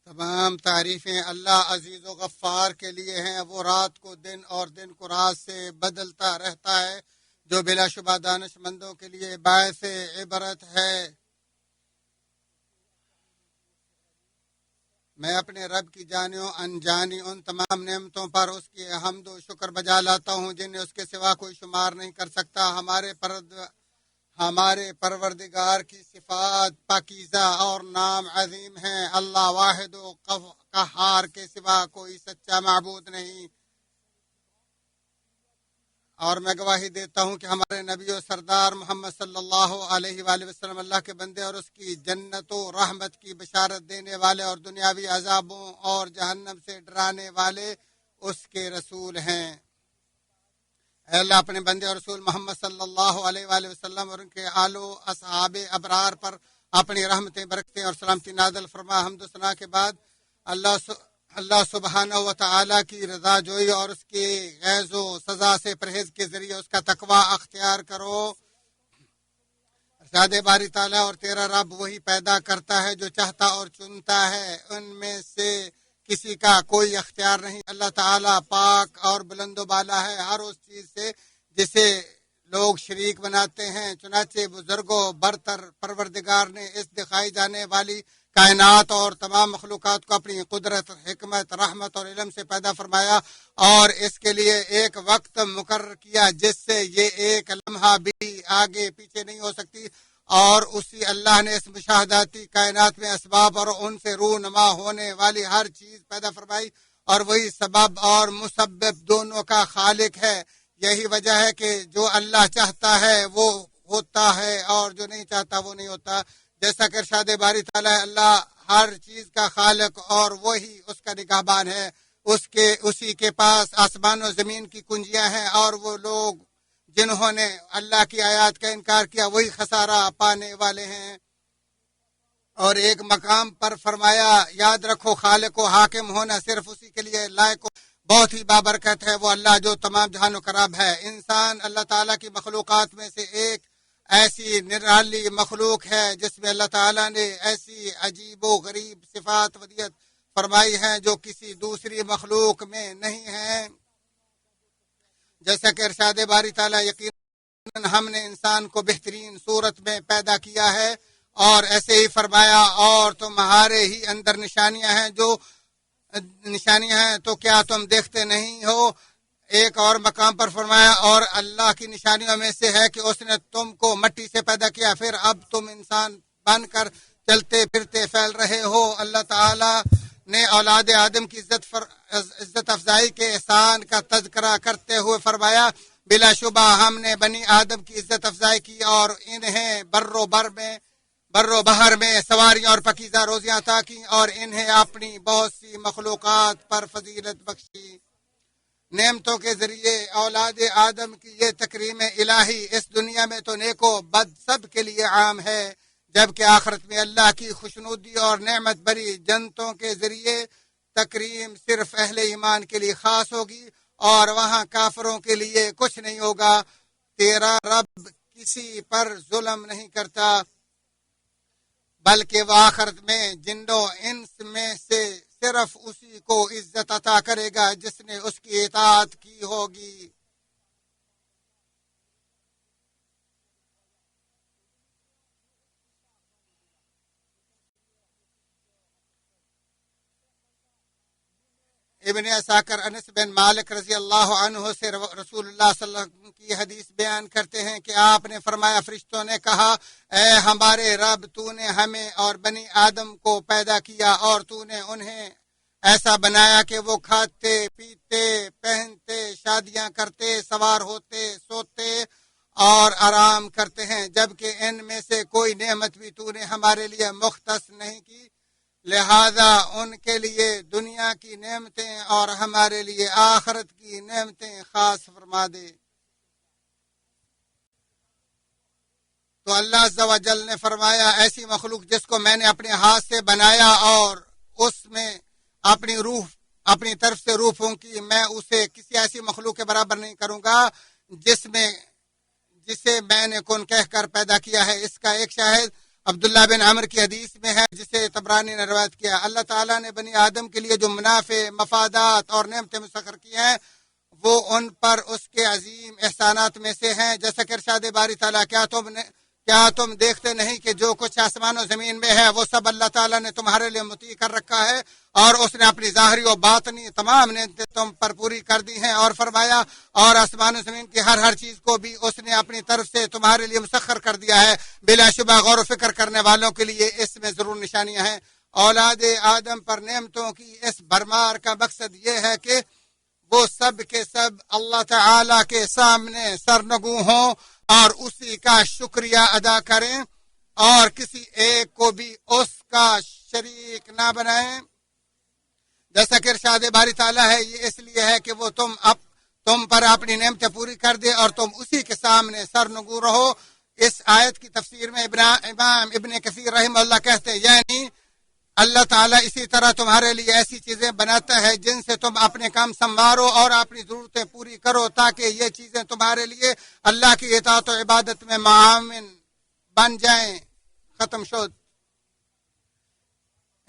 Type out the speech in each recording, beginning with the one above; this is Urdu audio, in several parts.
تمام تعریفیں اللہ عزیز و غفار کے لیے ہیں۔ وہ رات کو دن اور دن کو رات سے بدلتا رہتا ہے، جو بلا شبہ دانش مندوں کے لیے باعث عبرت ہے۔ میں اپنے رب کی جانی و انجانی ان تمام نعمتوں پر اس کی حمد و شکر بجا لاتا ہوں جنہیں اس کے سوا کوئی شمار نہیں کر سکتا۔ ہمارے پروردگار کی صفات پاکیزہ اور نام عظیم ہیں۔ اللہ واحد و قہار کے سوا کوئی سچا معبود نہیں، اور میں گواہی دیتا ہوں کہ ہمارے نبی و سردار محمد صلی اللہ علیہ وآلہ وسلم اللہ کے بندے اور اس کی جنت و رحمت کی بشارت دینے والے اور دنیاوی عذابوں اور جہنم سے ڈرانے والے اس کے رسول ہیں۔ اے اللہ اپنے بندے اور رسول محمد صلی اللہ علیہ وآلہ وسلم اور ان کے آل و اصحاب ابرار پر اپنی رحمتیں برکتیں اور سلامتی نازل فرما۔ حمد و ثنا کے بعد اللہ سبحانہ و تعالیٰ کی رضا جوئی اور اس کی غیظ و سزا سے پرہیز کے ذریعے اس کا تقوی اختیار کرو۔ ارشاد باری تعالیٰ، اور تیرا رب وہی پیدا کرتا ہے جو چاہتا اور چنتا ہے، ان میں سے کسی کا کوئی اختیار نہیں۔ اللہ تعالیٰ پاک اور بلند و بالا ہے ہر اس چیز سے جسے لوگ شریک بناتے ہیں۔ چنانچہ بزرگوں برتر پروردگار نے اس دکھائی جانے والی کائنات اور تمام مخلوقات کو اپنی قدرت، حکمت، رحمت اور علم سے پیدا فرمایا اور اس کے لیے ایک وقت مقرر کیا جس سے یہ ایک لمحہ بھی آگے پیچھے نہیں ہو سکتی، اور اسی اللہ نے اس مشاہداتی کائنات میں اسباب اور ان سے رونما ہونے والی ہر چیز پیدا فرمائی، اور وہی سبب اور مسبب دونوں کا خالق ہے۔ یہی وجہ ہے کہ جو اللہ چاہتا ہے وہ ہوتا ہے اور جو نہیں چاہتا وہ نہیں ہوتا۔ جیسا کہ ارشاد باری تعالیٰ ہے، اللہ ہر چیز کا خالق اور وہی اس کا نگہبان ہے۔ اسی کے پاس آسمان و زمین کی کنجیاں ہیں، اور وہ لوگ جنہوں نے اللہ کی آیات کا انکار کیا وہی خسارہ پانے والے ہیں۔ اور ایک مقام پر فرمایا، یاد رکھو خالق و حاکم ہونا صرف اسی کے لیے لائق بہت ہی بابرکت ہے، وہ اللہ جو تمام جہانوں کا رب ہے۔ انسان اللہ تعالیٰ کی مخلوقات میں سے ایک ایسی نرالی مخلوق ہے جس میں اللہ تعالیٰ نے ایسی عجیب و غریب صفات ودیت فرمائی ہیں جو کسی دوسری مخلوق میں نہیں ہیں۔ جیسا کہ ارشاد باری تعالیٰ، یقیناً ہم نے انسان کو بہترین صورت میں پیدا کیا ہے، اور ایسے ہی فرمایا، اور تمہارے ہی اندر نشانیاں ہیں تو کیا تم دیکھتے نہیں ہو۔ ایک اور مقام پر فرمایا، اور اللہ کی نشانیوں میں سے ہے کہ اس نے تم کو مٹی سے پیدا کیا، پھر اب تم انسان بن کر چلتے پھرتے پھیل رہے ہو۔ اللہ تعالیٰ نے اولاد آدم کی عزت افزائی کے احسان کا تذکرہ کرتے ہوئے فرمایا، بلا شبہ ہم نے بنی آدم کی عزت افزائی کی اور انہیں بر و بحر میں سواریاں اور پکیزہ روزیاں عطا کی، اور انہیں اپنی بہت سی مخلوقات پر فضیلت بخشی۔ نعمتوں کے ذریعے اولاد آدم کی یہ تکریم الہی اس دنیا میں تو نیک و بد سب کے لیے عام ہے، جبکہ آخرت میں اللہ کی خوشنودی اور نعمت بری جنتوں کے ذریعے تکریم صرف اہل ایمان کے لیے خاص ہوگی، اور وہاں کافروں کے لیے کچھ نہیں ہوگا۔ تیرا رب کسی پر ظلم نہیں کرتا، بلکہ وہ آخرت میں جن و انس میں سے صرف اسی کو عزت عطا کرے گا جس نے اس کی اطاعت کی ہوگی۔ ابن اساکر انس بن مالک رضی اللہ عنہ سے رسول اللہ صلی اللہ علیہ وسلم کی حدیث بیان کرتے ہیں کہ آپ نے فرمایا، فرشتوں نے کہا، اے ہمارے رب، تو نے ہمیں اور بنی آدم کو پیدا کیا اور تو نے انہیں ایسا بنایا کہ وہ کھاتے پیتے پہنتے شادیاں کرتے سوار ہوتے سوتے اور آرام کرتے ہیں، جبکہ ان میں سے کوئی نعمت بھی تو نے ہمارے لیے مختص نہیں کی، لہذا ان کے لیے دنیا کی نعمتیں اور ہمارے لیے آخرت کی نعمتیں خاص فرما دے۔ تو اللہ عز و جل نے فرمایا، ایسی مخلوق جس کو میں نے اپنے ہاتھ سے بنایا اور اس میں اپنی طرف سے روح پھونکی، میں اسے کسی ایسی مخلوق کے برابر نہیں کروں گا جسے میں نے کن کہہ کر پیدا کیا ہے۔ اس کا ایک شاہد عبداللہ بن عمر کی حدیث میں ہے جسے طبرانی نے روایت کیا، اللہ تعالیٰ نے بنی آدم کے لیے جو منافع، مفادات اور نعمتیں مسخر کی ہیں وہ ان پر اس کے عظیم احسانات میں سے ہیں، جیسا کہ ارشاد باری تعالیٰ، کیا تم دیکھتے نہیں کہ جو کچھ آسمان و زمین میں ہے وہ سب اللہ تعالیٰ نے تمہارے لیے مطیع کر رکھا ہے، اور اس نے اپنی ظاہری و باطنی تمام نعمتیں تم پر پوری کر دی ہیں، اور فرمایا اور آسمان و زمین کی ہر چیز کو بھی اس نے اپنی طرف سے تمہارے لیے مسخر کر دیا ہے، بلا شبہ غور و فکر کرنے والوں کے لیے اس میں ضرور نشانیاں ہیں۔ اولاد آدم پر نعمتوں کی اس بھرمار کا مقصد یہ ہے کہ وہ سب کے سب اللہ تعالی کے سامنے سرنگوں ہوں اور اسی کا شکریہ ادا کریں اور کسی ایک کو بھی اس کا شریک نہ بنائیں، جیسا کہ ارشاد باری تعالیٰ ہے یہ اس لیے ہے کہ وہ تم پر اپنی نعمتیں پوری کر دے اور تم اسی کے سامنے سرنگوں رہو۔ اس آیت کی تفسیر میں امام ابن کثیر رحمہ اللہ کہتے ہیں یعنی اللہ تعالیٰ اسی طرح تمہارے لیے ایسی چیزیں بناتا ہے جن سے تم اپنے کام سنوارو اور اپنی ضرورتیں پوری کرو تاکہ یہ چیزیں تمہارے لیے اللہ کی اطاعت و عبادت میں معاون بن جائیں۔ ختم شد۔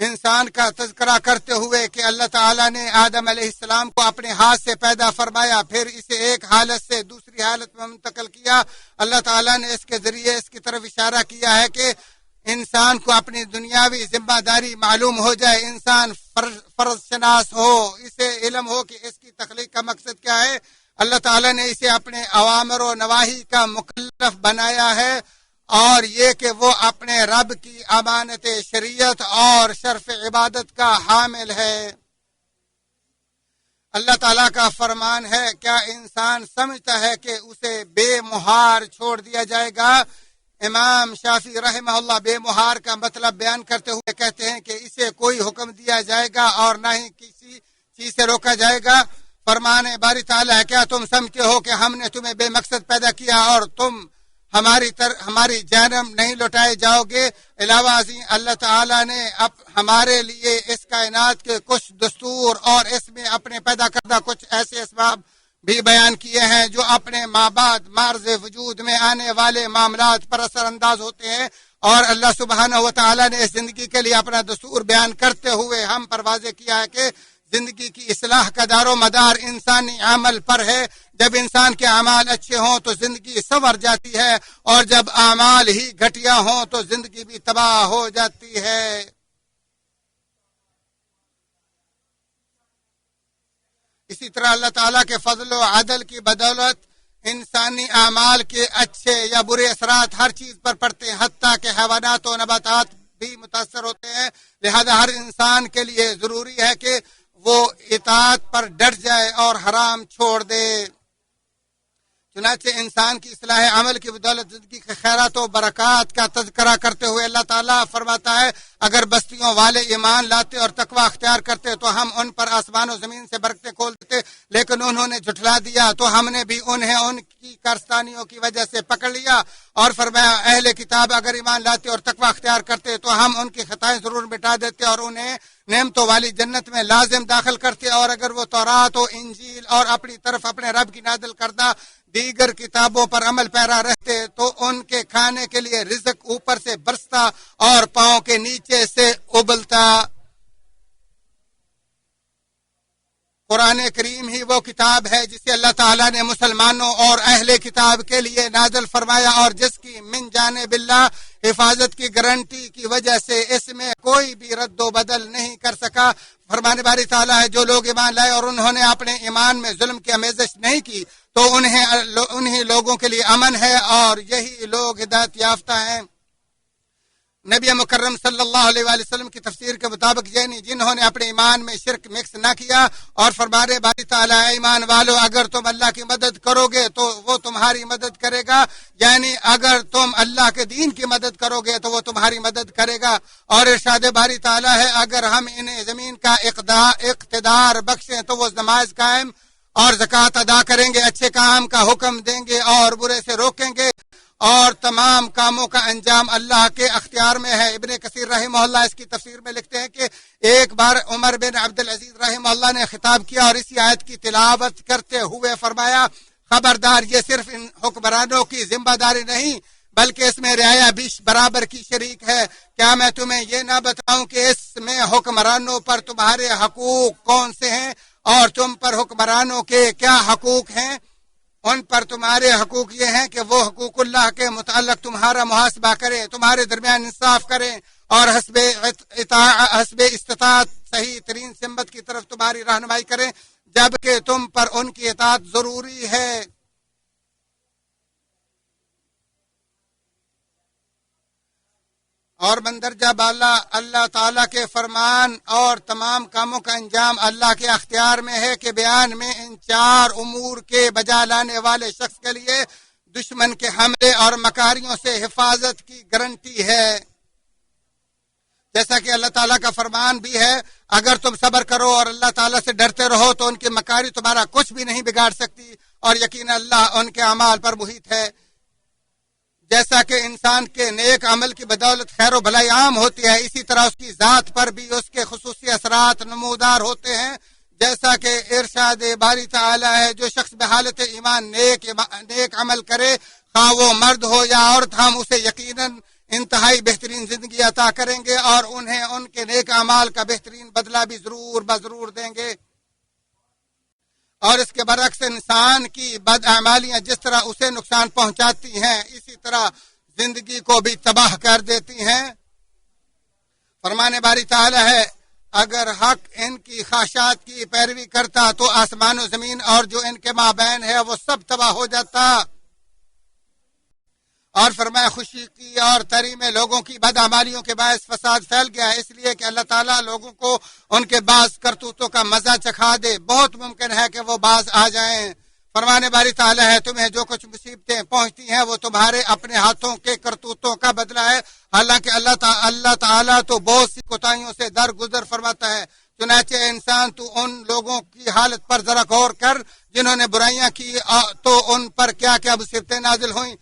انسان کا تذکرہ کرتے ہوئے کہ اللہ تعالیٰ نے آدم علیہ السلام کو اپنے ہاتھ سے پیدا فرمایا، پھر اسے ایک حالت سے دوسری حالت میں منتقل کیا، اللہ تعالیٰ نے اس کے ذریعے اس کی طرف اشارہ کیا ہے کہ انسان کو اپنی دنیاوی ذمہ داری معلوم ہو جائے، انسان فرض شناس ہو، اسے علم ہو کہ اس کی تخلیق کا مقصد کیا ہے۔ اللہ تعالیٰ نے اسے اپنے اوامر و نواہی کا مکلف بنایا ہے اور یہ کہ وہ اپنے رب کی امانت شریعت اور شرف عبادت کا حامل ہے۔ اللہ تعالیٰ کا فرمان ہے، کیا انسان سمجھتا ہے کہ اسے بے مہار چھوڑ دیا جائے گا؟ امام شافعی رحمہ اللہ بے مہار کا مطلب بیان کرتے ہوئے کہتے ہیں کہ اسے کوئی حکم دیا جائے گا اور نہ ہی کسی چیز سے روکا جائے گا۔ فرمان باری تعالیٰ ہے، کیا تم سمجھتے ہو کہ ہم نے تمہیں بے مقصد پیدا کیا اور تم ہماری جانب نہیں لوٹائے جاؤ گے؟ علاوہ ازیں اللہ تعالیٰ نے ہمارے لیے اس کائنات کے کچھ دستور اور اس میں اپنے پیدا کردہ کچھ ایسے اسباب بھی بیان کیے ہیں جو اپنے مابعد معرض وجود میں آنے والے معاملات پر اثر انداز ہوتے ہیں، اور اللہ سبحانہ و تعالیٰ نے اس زندگی کے لیے اپنا دستور بیان کرتے ہوئے ہم پر واضح کیا ہے کہ زندگی کی اصلاح کا دار و مدار انسانی عمل پر ہے۔ جب انسان کے اعمال اچھے ہوں تو زندگی سنور جاتی ہے، اور جب اعمال ہی گھٹیا ہوں تو زندگی بھی تباہ ہو جاتی ہے۔ اسی طرح اللہ تعالیٰ کے فضل و عدل کی بدولت انسانی اعمال کے اچھے یا برے اثرات ہر چیز پر پڑتے ہیں، حتیٰ کہ حیوانات و نباتات بھی متاثر ہوتے ہیں۔ لہذا ہر انسان کے لیے ضروری ہے کہ وہ اطاعت پر ڈٹ جائے اور حرام چھوڑ دے۔ چنانچہ انسان کی اصلاح عمل کی بدولت زندگی کے خیرات و برکات کا تذکرہ کرتے ہوئے اللہ تعالیٰ فرماتا ہے، اگر بستیوں والے ایمان لاتے اور تقوی اختیار کرتے تو ہم ان پر آسمان و زمین سے برکتیں کھول دیتے، لیکن انہوں نے جھٹلا دیا تو ہم نے بھی انہیں ان کی کارستانیوں کی وجہ سے پکڑ لیا، اور فرمایا اہل کتاب اگر ایمان لاتے اور تقوی اختیار کرتے تو ہم ان کی خطائیں ضرور مٹا دیتے اور انہیں نعمتوں والی جنت میں لازم داخل کرتے، اور اگر وہ تورات و انجیل اور اپنی طرف اپنے رب کی نازل کردہ دیگر کتابوں پر عمل پیرا رہتے تو ان کے کھانے کے لیے رزق اوپر سے برستا اور پاؤں کے نیچے سے ابلتا۔ قرآن کریم ہی وہ کتاب ہے جسے اللہ تعالیٰ نے مسلمانوں اور اہل کتاب کے لیے نازل فرمایا، اور جس کی من جانب اللہ حفاظت کی گارنٹی کی وجہ سے اس میں کوئی بھی رد و بدل نہیں کر سکا۔ فرمان باری تعالیٰ ہے، جو لوگ ایمان لائے اور انہوں نے اپنے ایمان میں ظلم کی آمیزش نہیں کی تو انہیں لوگوں کے لیے امن ہے، اور یہی لوگ ہدایت یافتہ ہیں۔ نبی مکرم صلی اللہ علیہ وآلہ وسلم کی تفسیر کے مطابق یعنی جنہوں نے اپنے ایمان میں شرک مکس نہ کیا، اور فرمانے باری تعالیٰ ایمان والو اگر تم اللہ کی مدد کرو گے تو وہ تمہاری مدد کرے گا، یعنی اگر تم اللہ کے دین کی مدد کرو گے تو وہ تمہاری مدد کرے گا۔ اور ارشاد باری تعالیٰ ہے، اگر ہم انہیں زمین کا اقتدار بخشیں تو وہ نماز قائم اور زکوٰۃ ادا کریں گے، اچھے کام کا حکم دیں گے اور برے سے روکیں گے، اور تمام کاموں کا انجام اللہ کے اختیار میں ہے۔ ابن کثیر رحمہ اللہ اس کی تفسیر میں لکھتے ہیں کہ ایک بار عمر بن عبدالعزیز رحمہ اللہ نے خطاب کیا اور اسی آیت کی تلاوت کرتے ہوئے فرمایا، خبردار، یہ صرف ان حکمرانوں کی ذمہ داری نہیں بلکہ اس میں رعایا بھی برابر کی شریک ہے۔ کیا میں تمہیں یہ نہ بتاؤں کہ اس میں حکمرانوں پر تمہارے حقوق کون سے ہیں اور تم پر حکمرانوں کے کیا حقوق ہیں؟ ان پر تمہارے حقوق یہ ہیں کہ وہ حقوق اللہ کے متعلق تمہارا محاسبہ کرے، تمہارے درمیان انصاف کریں اور حسب استطاعت صحیح ترین سمت کی طرف تمہاری رہنمائی کریں، جبکہ تم پر ان کی اطاعت ضروری ہے۔ اور مندرجہ بالا اللہ تعالیٰ کے فرمان اور تمام کاموں کا انجام اللہ کے اختیار میں ہے کہ بیان میں ان 4 امور کے بجا لانے والے شخص کے لیے دشمن کے حملے اور مکاریوں سے حفاظت کی گارنٹی ہے۔ جیسا کہ اللہ تعالیٰ کا فرمان بھی ہے، اگر تم صبر کرو اور اللہ تعالیٰ سے ڈرتے رہو تو ان کی مکاری تمہارا کچھ بھی نہیں بگاڑ سکتی، اور یقینا اللہ ان کے اعمال پر محیط ہے۔ جیسا کہ انسان کے نیک عمل کی بدولت خیر و بھلائی عام ہوتی ہے، اسی طرح اس کی ذات پر بھی اس کے خصوصی اثرات نمودار ہوتے ہیں، جیسا کہ ارشاد باری تعالی ہے، جو شخص بحالت ایمان نیک عمل کرے، خواہ وہ مرد ہو یا عورت، ہم اسے یقیناً انتہائی بہترین زندگی عطا کریں گے اور انہیں ان کے نیک اعمال کا بہترین بدلہ بھی ضرور بضرور دیں گے۔ اور اس کے برعکس انسان کی بد اعمالیاں جس طرح اسے نقصان پہنچاتی ہیں، اسی طرح زندگی کو بھی تباہ کر دیتی ہیں۔ فرمان باری تعالی ہے، اگر حق ان کی خواہشات کی پیروی کرتا تو آسمان و زمین اور جو ان کے مابین ہے وہ سب تباہ ہو جاتا۔ اور فرمایا خوشی کی اور تری میں لوگوں کی بدعمالیوں کے باعث فساد پھیل گیا، اس لیے کہ اللہ تعالیٰ لوگوں کو ان کے بعض کرتوتوں کا مزہ چکھا دے، بہت ممکن ہے کہ وہ باز آ جائیں۔ فرمانے باری تعالیٰ ہے، تمہیں جو کچھ مصیبتیں پہنچتی ہیں وہ تمہارے اپنے ہاتھوں کے کرتوتوں کا بدلہ ہے، حالانکہ اللہ تعالیٰ تو بہت سی کوتاہیوں سے درگزر فرماتا ہے۔ چنانچہ انسان تو ان لوگوں کی حالت پر ذرا غور کر جنہوں نے برائیاں کی تو ان پر کیا کیا مصیبتیں نازل ہوئیں۔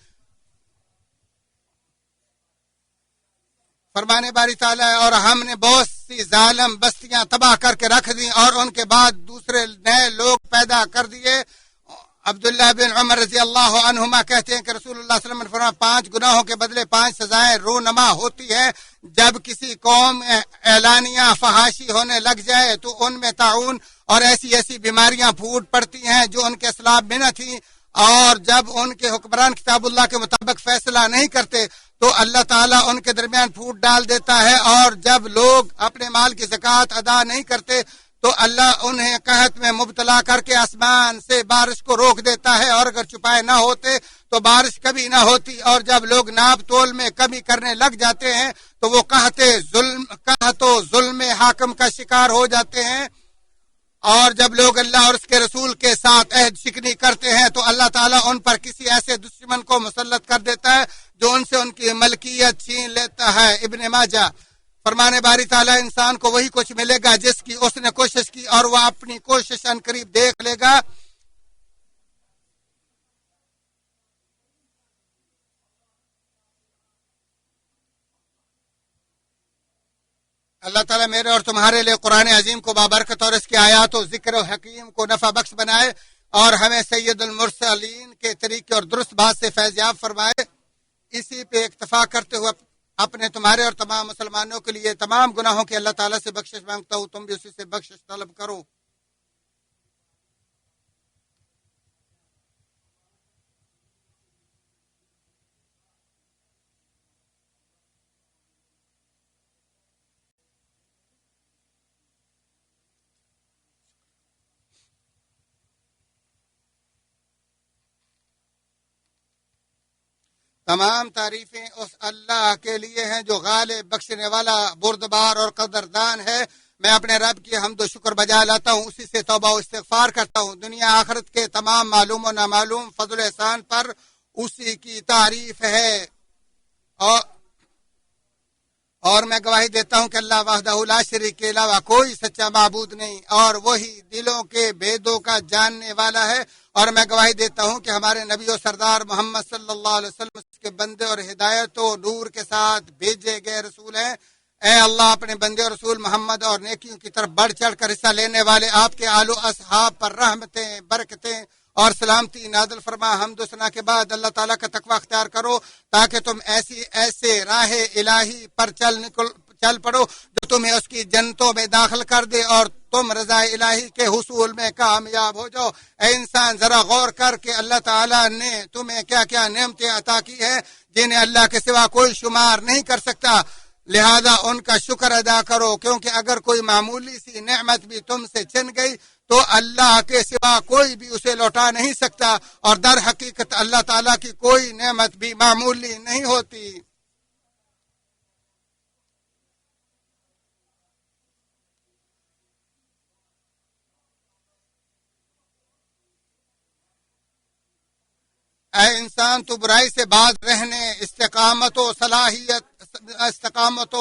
فرمانے باری تعالیٰ ہے، اور ہم نے بہت سی ظالم بستیاں تباہ کر کے رکھ دیں اور ان کے بعد دوسرے نئے لوگ پیدا کر دیے۔ عبداللہ بن عمر رضی اللہ عنہما کہتے ہیں کہ رسول اللہ صلی اللہ علیہ وسلم نے فرمایا 5 گناہوں کے بدلے 5 سزائیں رونما ہوتی ہے۔ جب کسی قوم اعلانیہ فحاشی ہونے لگ جائے تو ان میں طاعون اور ایسی بیماریاں پھوٹ پڑتی ہیں جو ان کے اسلاف میں نہ تھیں، اور جب ان کے حکمران کتاب اللہ کے مطابق فیصلہ نہیں کرتے تو اللہ تعالیٰ ان کے درمیان پھوٹ ڈال دیتا ہے، اور جب لوگ اپنے مال کی زکوٰۃ ادا نہیں کرتے تو اللہ انہیں قحط میں مبتلا کر کے آسمان سے بارش کو روک دیتا ہے، اور اگر چھپائے نہ ہوتے تو بارش کبھی نہ ہوتی، اور جب لوگ ناپ تول میں کمی کرنے لگ جاتے ہیں تو وہ قحط و ظلم حاکم کا شکار ہو جاتے ہیں، اور جب لوگ اللہ اور اس کے رسول کے ساتھ عہد شکنی کرتے ہیں تو اللہ تعالیٰ ان پر کسی ایسے دشمن کو مسلط کر دیتا ہے جو ان سے ان کی ملکیت چھین لیتا ہے۔ ابن ماجہ۔ فرمانے باری تعالیٰ انسان کو وہی کچھ ملے گا جس کی اس نے کوشش کی، اور وہ اپنی کوشش ان قریب دیکھ لے گا۔ اللہ تعالیٰ میرے اور تمہارے لیے قرآن عظیم کو بابرکت اور اس کی آیات و ذکر و حکیم کو نفع بخش بنائے، اور ہمیں سید المرسلین کے طریقے اور درست بات سے فیضیاب فرمائے۔ اسی پہ اکتفا کرتے ہوئے اپنے تمہارے اور تمام مسلمانوں کے لیے تمام گناہوں کے اللہ تعالیٰ سے بخشش مانگتا ہوں، تم بھی اسی سے بخشش طلب کرو۔ تمام تعریفیں اس اللہ کے لیے ہیں جو غالب، بخشنے والا، بردبار اور قدردان ہے۔ میں اپنے رب کی حمد و شکر بجا لاتا ہوں، اسی سے توبہ و استغفار کرتا ہوں۔ دنیا آخرت کے تمام معلوم و نامعلوم فضل و احسان پر اسی کی تعریف ہے، اور میں گواہی دیتا ہوں کہ اللہ وحدہ لا شریک کے علاوہ کوئی سچا معبود نہیں، اور وہی دلوں کے بھیدوں کا جاننے والا ہے۔ اور میں گواہی دیتا ہوں کہ ہمارے نبی و سردار محمد صلی اللہ علیہ وسلم کے بندے اور ہدایت و نور کے ساتھ بھیجے گئے رسول ہیں۔ اے اللہ اپنے بندے اور رسول محمد اور نیکیوں کی طرف بڑھ چڑھ کر حصہ لینے والے آپ کے آل و اصحاب پر رحمتیں، برکتیں اور سلامتی نازل فرما۔ حمد و ثنا کے بعد اللہ تعالیٰ کا تقوی اختیار کرو تاکہ تم ایسے راہ الہی پر چل پڑو جو تمہیں اس کی جنتوں میں داخل کر دے اور تم رضا الہی کے حصول میں کامیاب ہو جاؤ۔ اے انسان ذرا غور کر کے اللہ تعالیٰ نے تمہیں کیا کیا نعمتیں عطا کی ہے جنہیں اللہ کے سوا کوئی شمار نہیں کر سکتا، لہذا ان کا شکر ادا کرو، کیونکہ اگر کوئی معمولی سی نعمت بھی تم سے چھن گئی تو اللہ کے سوا کوئی بھی اسے لوٹا نہیں سکتا، اور در حقیقت اللہ تعالیٰ کی کوئی نعمت بھی معمولی نہیں ہوتی۔ اے انسان تو برائی سے باز رہنے، استقامت و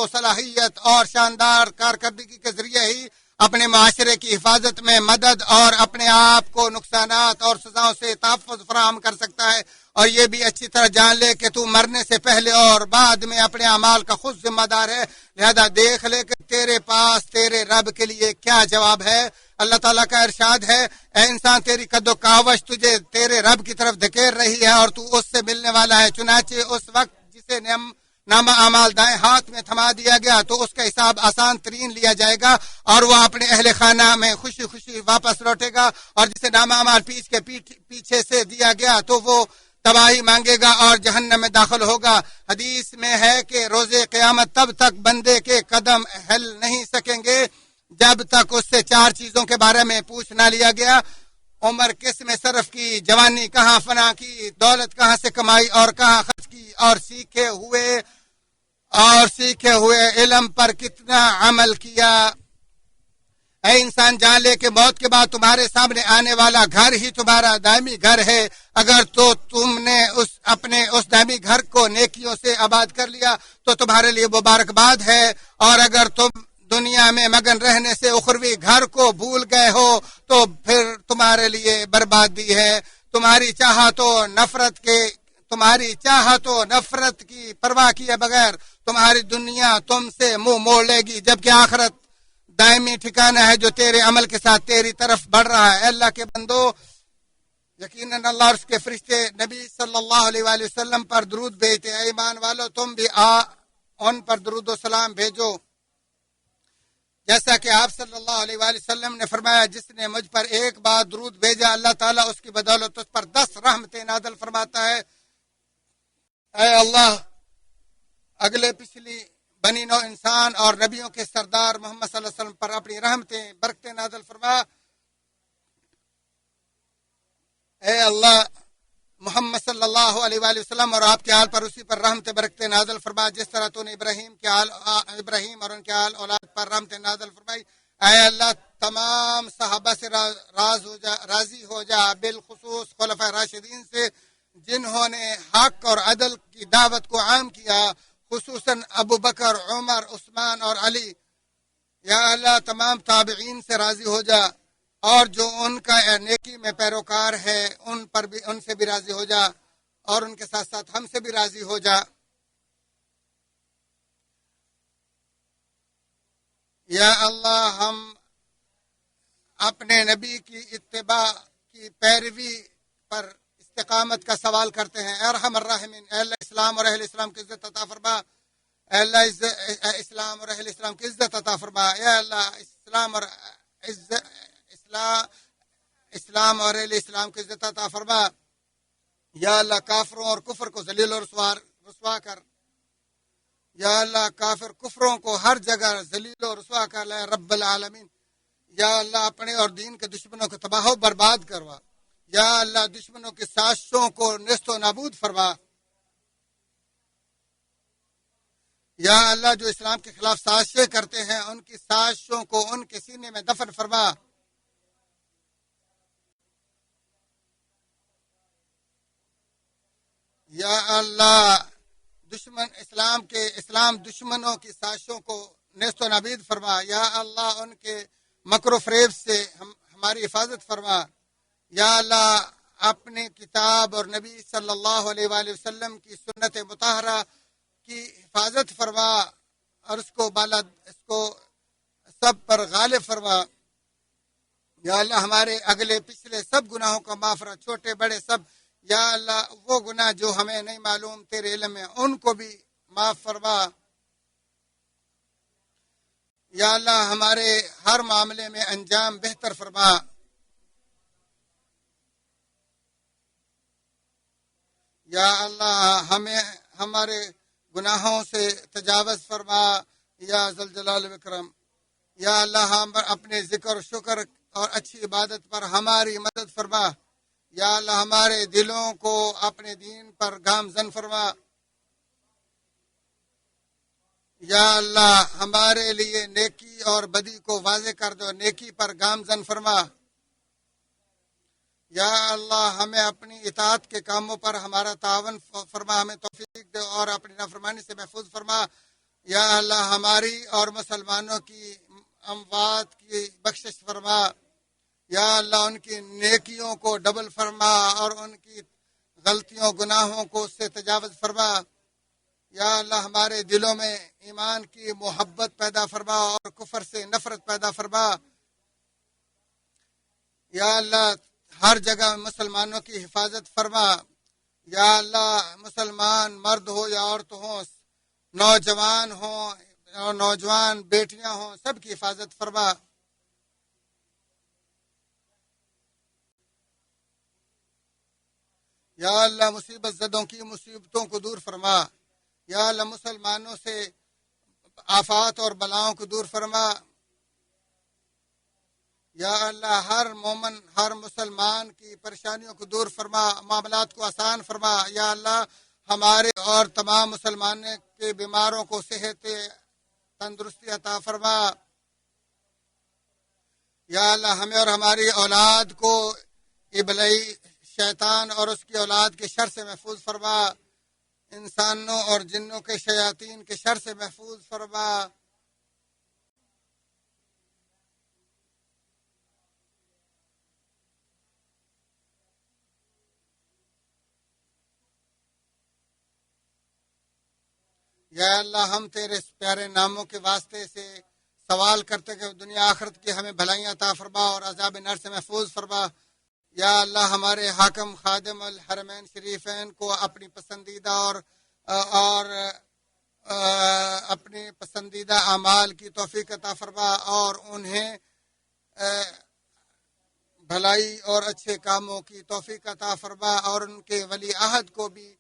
صلاحیت اور شاندار کارکردگی کے ذریعے ہی اپنے معاشرے کی حفاظت میں مدد اور اپنے آپ کو نقصانات اور سزاؤں سے تحفظ فراہم کر سکتا ہے، اور یہ بھی اچھی طرح جان لے کہ تو مرنے سے پہلے اور بعد میں اپنے اعمال کا خود ذمہ دار ہے، لہذا دیکھ لے کہ تیرے پاس تیرے رب کے لیے کیا جواب ہے۔ اللہ تعالیٰ کا ارشاد ہے، اے انسان تیری قد و کاوش تجھے تیرے رب کی طرف دھکیل رہی ہے اور تو اس سے ملنے والا ہے، چنانچہ اس وقت جسے نامہ اعمال دائیں ہاتھ میں تھما دیا گیا تو اس کا حساب آسان ترین لیا جائے گا اور وہ اپنے اہل خانہ میں خوشی خوشی واپس لوٹے گا، اور جسے نامہ اعمال پیچھے سے دیا گیا تو وہ تباہی مانگے گا اور جہنم میں داخل ہوگا۔ حدیث میں ہے کہ روز قیامت تب تک بندے کے قدم ہل نہیں سکیں گے جب تک اس سے 4 چیزوں کے بارے میں پوچھ نہ لیا گیا: عمر کس میں صرف کی، جوانی کہاں فنا کی، دولت کہاں سے کمائی اور کہاں خرچ کی، اور سیکھے ہوئے علم پر کتنا عمل کیا۔ اے انسان جان لے کہ موت کے بعد تمہارے سامنے آنے والا گھر ہی تمہارا دائمی گھر ہے، اگر تو تم نے اپنے اس دائمی گھر کو نیکیوں سے آباد کر لیا تو تمہارے لیے مبارکباد ہے، اور اگر تم دنیا میں مگن رہنے سے اخروی گھر کو بھول گئے ہو تو پھر تمہارے لیے بربادی ہے۔ تمہاری چاہت و نفرت کی پرواہ کیے بغیر تمہاری دنیا تم سے منہ موڑ لے گی، جبکہ آخرت دائمی ٹھکانہ ہے جو تیرے عمل کے ساتھ تیری طرف بڑھ رہا ہے۔ اللہ کے بندو، یقیناً اللہ اور اس کے فرشتے نبی صلی اللہ علیہ وآلہ وسلم پر درود بھیجتے ہیں۔ ایمان والو تم بھی ان پر درود و سلام بھیجو، جیسا کہ آپ صلی اللہ علیہ وآلہ وسلم نے فرمایا، جس نے مجھ پر ایک بار درود بھیجا اللہ تعالیٰ اس کی بدولت اس پر 10 رحمتیں نازل فرماتا ہے۔ اے اللہ، اگلے پچھلی بنی نو انسان اور نبیوں کے سردار محمد صلی اللہ علیہ وسلم پر اپنی رحمتیں برکتیں نازل فرما۔ اے اللہ، محمد صلی اللہ علیہ وآلہ وسلم اور آپ کے آل پر اسی پر رحمت برکتیں نازل فرما جس طرح تو نے ابراہیم اور ان کے آل اولاد پر رحمت نازل فرمائی۔ اے اللہ، تمام صحابہ سے راضی ہو جا، بالخصوص خلفائے راشدین سے جنہوں نے حق اور عدل کی دعوت کو عام کیا، خصوصاً ابو بکر، عمر، عثمان اور علی۔ یا اللہ، تمام تابعین سے راضی ہو جا، اور جو ان کا نیکی میں پیروکار ہے ان سے بھی راضی ہو جا، اور ان کے ساتھ ساتھ ہم سے بھی راضی ہو جا۔ یا اللہ، ہم اپنے نبی کی اتباع کی پیروی پر استقامت کا سوال کرتے ہیں۔ اے ارحم الراحمین، اے اللہ اسلام اور اہل اسلام کی عزت عطا فرما۔ اے اللہ اسلام اور اہل اسلام کی عزت عطا فرما۔ اے اللہ اسلام اور اہل اسلام کی عزت عطا فرما۔ یا اللہ کافروں اور کفر کو ذلیل و رسوا کر۔ یا اللہ کافر کفروں کو ہر جگہ ذلیل و رسوا کر لے رب العالمین۔ یا اللہ اپنے اور دین کے دشمنوں کو تباہ و برباد کروا۔ یا اللہ دشمنوں کی سازشوں کو نیست و نابود فرما۔ یا اللہ جو اسلام کے خلاف سازشیں کرتے ہیں ان کی سازشوں کو ان کے سینے میں دفن فرما۔ یا اللہ اسلام دشمنوں کی سازشوں کو نیست و نابید فرما۔ یا اللہ ان کے مکر و فریب سے ہماری حفاظت فرما۔ یا اللہ اپنے کتاب اور نبی صلی اللہ علیہ وآلہ وسلم کی سنت مطہرہ کی حفاظت فرما، اور اس کو سب پر غالب فرما۔ یا اللہ ہمارے اگلے پچھلے سب گناہوں کو معاف فرما، چھوٹے بڑے سب. یا اللہ وہ گناہ جو ہمیں نہیں معلوم تیرے علم میں ان کو بھی معاف فرما. یا اللہ ہمارے ہر معاملے میں انجام بہتر فرما. یا اللہ ہمیں ہمارے گناہوں سے تجاوز فرما یا ذل جلال و اکرم. یا اللہ ہم اپنے ذکر و شکر اور اچھی عبادت پر ہماری مدد فرما. یا اللہ ہمارے دلوں کو اپنے دین پر گامزن فرما. یا اللہ ہمارے لیے نیکی اور بدی کو واضح کر دو، نیکی پر گامزن فرما. یا اللہ ہمیں اپنی اطاعت کے کاموں پر ہمارا تعاون فرما، ہمیں توفیق دے اور اپنی نافرمانی سے محفوظ فرما. یا اللہ ہماری اور مسلمانوں کی اموات کی بخشش فرما. یا اللہ ان کی نیکیوں کو ڈبل فرما اور ان کی غلطیوں گناہوں کو اس سے تجاوز فرما. یا اللہ ہمارے دلوں میں ایمان کی محبت پیدا فرما اور کفر سے نفرت پیدا فرما. یا اللہ ہر جگہ مسلمانوں کی حفاظت فرما. یا اللہ مسلمان مرد ہو یا عورت ہوں، نوجوان ہوں اور نوجوان بیٹیاں ہوں، سب کی حفاظت فرما. یا اللہ مصیبت زدوں کی مصیبتوں کو دور فرما. یا اللہ مسلمانوں سے آفات اور بلاؤں کو دور فرما. یا اللہ ہر مومن ہر مسلمان کی پریشانیوں کو دور فرما، معاملات کو آسان فرما. یا اللہ ہمارے اور تمام مسلمانوں کے بیماروں کو صحت تندرستی عطا فرما. یا اللہ ہمیں اور ہماری اولاد کو ابلیئی شیطان اور اس کی اولاد کے شر سے محفوظ فرما. انسانوں اور جنوں کے شیاطین کے شر سے محفوظ فرما. یا اللہ ہم تیرے پیارے ناموں کے واسطے سے سوال کرتے کہ دنیا آخرت کی ہمیں بھلائیاں عطا فرما اور عذاب نار سے محفوظ فرما. یا اللہ ہمارے حاکم خادم الحرمین شریفین کو اپنی پسندیدہ اور اپنی پسندیدہ اعمال کی توفیق عطا فرما اور انہیں بھلائی اور اچھے کاموں کی توفیق عطا فرما اور ان کے ولی عہد کو بھی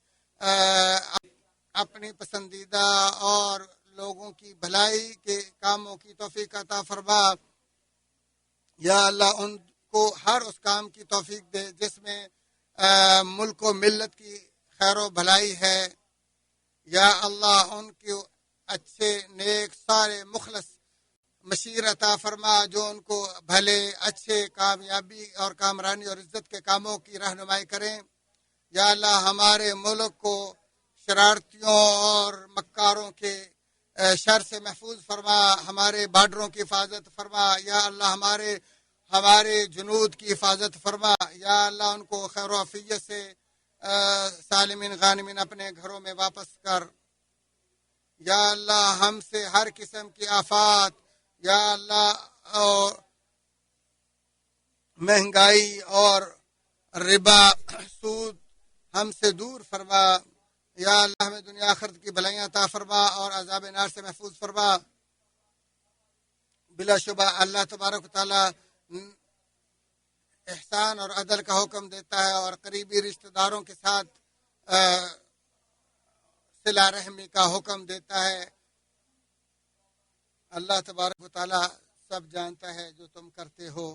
اپنی پسندیدہ اور لوگوں کی بھلائی کے کاموں کی توفیق عطا فرما. یا اللہ ان کو ہر اس کام کی توفیق دے جس میں ملک و ملت کی خیر و بھلائی ہے. یا اللہ ان کے اچھے نیک سارے مخلص مشیر عطا فرما جو ان کو بھلے اچھے کامیابی اور کامرانی اور عزت کے کاموں کی رہنمائی کریں. یا اللہ ہمارے ملک کو شرارتیوں اور مکاروں کے شر سے محفوظ فرما، ہمارے بارڈروں کی حفاظت فرما. یا اللہ ہمارے جنود کی حفاظت فرما. یا اللہ ان کو خیر و عافیت سے سالمین غانمین اپنے گھروں میں واپس کر. یا اللہ ہم سے ہر قسم کی آفات، یا اللہ مہنگائی اور ربا سود ہم سے دور فرما. یا اللہ ہمیں دنیا آخرت کی بھلائیاں عطا فرما اور عذاب نار سے محفوظ فرما. بلا شبہ اللہ تبارک و تعالی احسان اور عدل کا حکم دیتا ہے اور قریبی رشتہ داروں کے ساتھ صلہ رحمی کا حکم دیتا ہے. اللہ تبارک و تعالی سب جانتا ہے جو تم کرتے ہو.